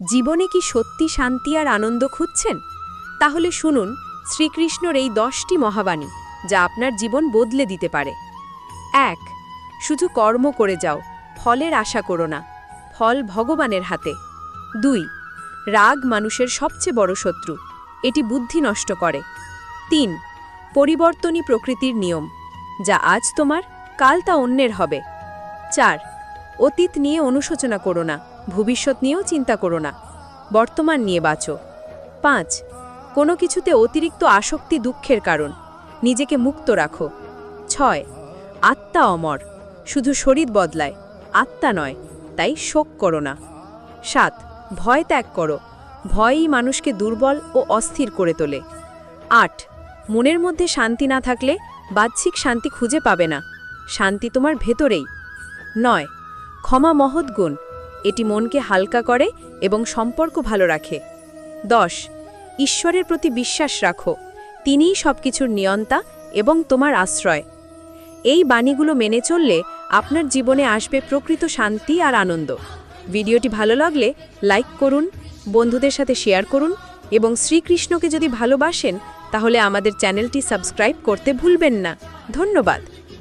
জীবনে কি সত্যি শান্তি আর আনন্দ খুঁজছেন? তাহলে শুনুন শ্রীকৃষ্ণর এই 10টি মহাবাণী, যা আপনার জীবন বদলে দিতে পারে। 1. শুধু কর্ম করে যাও, ফলের আশা করো না, ফল ভগবানের হাতে। 2. রাগ মানুষের সবচেয়ে বড় শত্রু, এটি বুদ্ধি নষ্ট করে। 3. পরিবর্তনই প্রকৃতির নিয়ম, যা আজ তোমার, কাল তা অন্যের হবে। 4. অতীত নিয়ে অনুশোচনা করো না, ভবিষ্যৎ নিয়েও চিন্তা করো না, বর্তমান নিয়ে বাঁচো। 5. কোনো কিছুতে অতিরিক্ত আসক্তি দুঃখের কারণ, নিজেকে মুক্ত রাখো। 6. আত্মা অমর, শুধু শরীর বদলায়, আত্মা নয়, তাই শোক করো না। 7. ভয় ত্যাগ করো, ভয়ই মানুষকে দুর্বল ও অস্থির করে তোলে। 8. মনের মধ্যে শান্তি না থাকলে বাহ্যিক শান্তি খুঁজে পাবে না, শান্তি তোমার ভেতরেই। 9. ক্ষমা মহৎ গুণ, এটি মনকে হালকা করে এবং সম্পর্ক ভালো রাখে। 10. ঈশ্বরের প্রতি বিশ্বাস রাখো, তিনিই সবকিছুর নিয়ন্তা এবং তোমার আশ্রয়। এই বাণীগুলো মেনে চললে আপনার জীবনে আসবে প্রকৃত শান্তি আর আনন্দ। ভিডিওটি ভালো লাগলে লাইক করুন, বন্ধুদের সাথে শেয়ার করুন এবং শ্রীকৃষ্ণকে যদি ভালোবাসেন তাহলে আমাদের চ্যানেলটি সাবস্ক্রাইব করতে ভুলবেন না। ধন্যবাদ।